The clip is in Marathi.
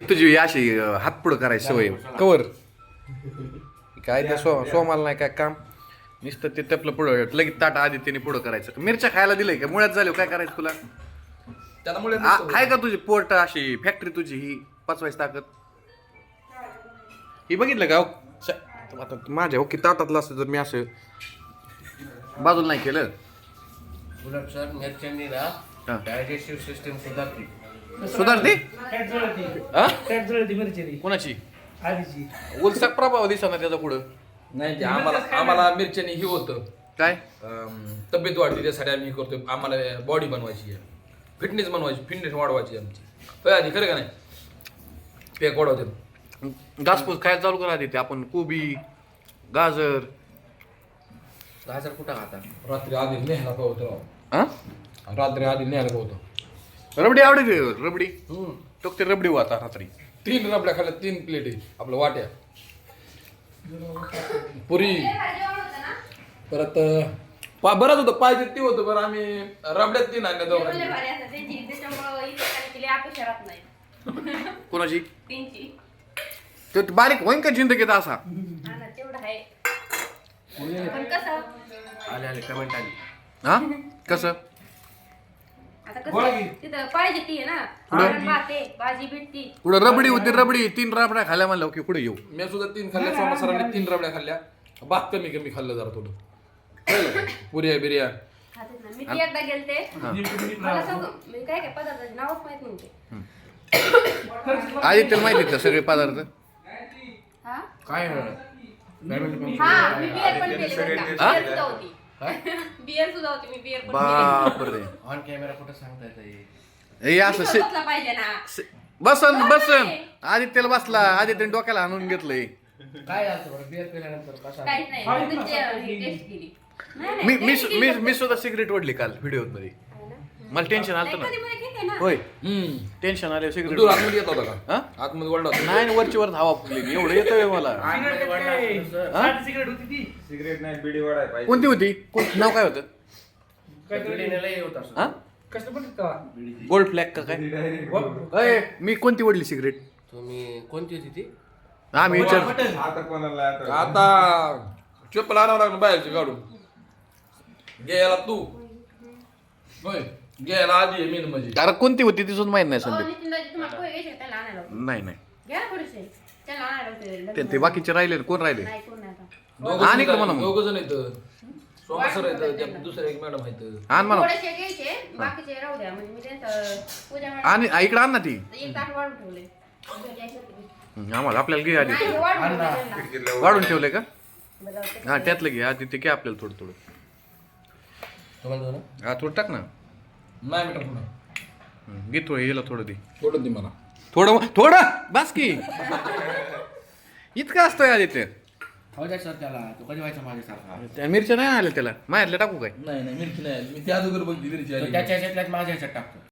तुझी अशी हात पुढं करायची सवय कवर काय ते सोमाला नाही काय काम नुसतं ते तपलं पुढं लगेच ताट आधी त्याने पुढं करायचं मिरच्या खायला दिलंय का मुळ्यात झालं काय करायचं तुला त्यामुळे आहे का तुझी पोट अशी फॅक्टरी तुझी ही पचवायची ताकद ही बघितलं का आता माझ्या ओके ताटातलं असतं तर मी असं बाजूला नाही केलं उलट सर मिरच्यांनी ना हा. डायजेस्टिव्ह सिस्टीम सुधारते सुधारते फॅट जळती हा फॅट जळती मिरची कोणाची आधीची उलसक प्रभाव दिसा ना त्याचा पुढं नाही ते आम्हाला मिरच्याने हे होतं काय तब्येत वाढते त्यासाठी आम्ही हे करतो आम्हाला बॉडी बनवायची आहे फिटनेस बनवायची फिटनेस वाढवायची आमची होय आधी खरं का नाही पॅक वाढवतात घासपूस काय चालू करा ते आपण कोबी गाजर गाजर कुठं खाता रात्री आधी न्यायला पाहतो हा रात्री आधी न्यायला पाहतो रबडी आवडते रबडी टोकते रबडी आता रात्री 3 रबड्या खाल्ल्या 3 प्लेट आहे आपलं वाट्या पुरी परत बरंच होतं पाहिजे ते होतं बरं आम्ही रबड्यात 3 आणल्या दोघांनी कोणाची ते बारीक होईन का जिंदगीत असा आले आले कमेंट आली हा कसं पाहिजे ती ना भाजी भेटती पुढं रबडी होती रबडी 3 रबड्या खाल्ल्या म्हणलं की पुढे येऊ मी सुद्धा 3 खाल्ल्या सोमा सरांनी 3 रबड्या खाल्ल्या भात कमी खाल्लं जरा थोडं कळलं का? पुऱ्या बिर्या मी ती एकदा गेलते मला सांगू मी काय काय पदार्थाचे नावच माहित नव्हते आदित्यला माहिती का सगळे पदार्थ हा काय हा मी बियर पण केली बरं का. बियर सुद्धा होती बियर सुद्धा होती मी बियर पण बापरे ऑन कॅमेरा कुठं सांगता येतं हे असं केली पाहिजे ना बसन आदित्यला बसला आदित्यने डोक्याला आणून घेतलंय काय झालं बरं बिअर पिल्यानंतर कसा काहीच नाही फक्त टेस्ट केली नाही, मी नाही, मी taste मी केली मी सुद्धा सिगरेट ओढली काल व्हिडिओ मध्ये हो ना? मला टेन्शन आलं नाही, ना कधी-मधी घेते ना. होय टेन्शन आले सिगरेट दूर आतमध्ये येत होता का हा आतमध्ये वळला होता नाही वरची वर हवा फुगली एवढं येतोय मला साधी सिगरेट होती ती सिगरेट नाही बिडी वाढाय पाहिजे कोणती होती नाव काय होतं लय होत असं हा कसं पण का गोल्ड फ्लॅग का काय अय, मी कोणती ओढली सिगरेट तुम्ही कोणती होती ती आम्ही विचार आता कोणाला आता आता चप्पल आणावं लागलं बाहेरची काढून घ्यायला तू होय घ्यायला आधी आहे मेन म्हणजे अरे कोणती होती ती सुद्धा माहित नाही अहो, संदीप नितीन दाजी, तुम्हाला पोहे घ्यायचे का? त्याला आणायला लावते. नाही नाही घ्या ना थोडेसे. त्याला आणायला लावते. ते बाकीचे राहिले कोण राहिले नाही, कोण नाही आता. आणि का म्हणा मग? 2 जण येतं सोमा सर येतं त्या दुसऱ्या एक मॅडम आहेत आण म्हणा थोडेसे घ्यायचे, बाकीचे राहू द्या. म्हणजे मी त्यांचं पूजा मॅडम- आणि इकडे आण ना ती एक ताट वाढून ठेवले. आम्हाला आपल्याला घे आधी नाही, हे वाढून ठेवले त्यांना. वाढून ठेवलंय का बरं, जाऊ दे. हा त्यातलं घे आधी ते घे आपल्याला थोडं थोडं तुम्हाला दोन हा थोडं टाक ना नाही मीटर पुन्हा घे थोडं याला थोडं दे थोडं दे मला थोडं थोडं बस की इतकं असतंय आधी ते हो द्या सर त्याला तो कधी व्हायचा माझ्यासारखा त्या मिरच्या नाही आल्या त्याला माहितल्या टाकू काय नाही मिरची नाही मी त्या अगोदर बघली मिरची तो आली त्याच्या ह्याच्यातल्याच माझ्या ह्याच्यात टाकतो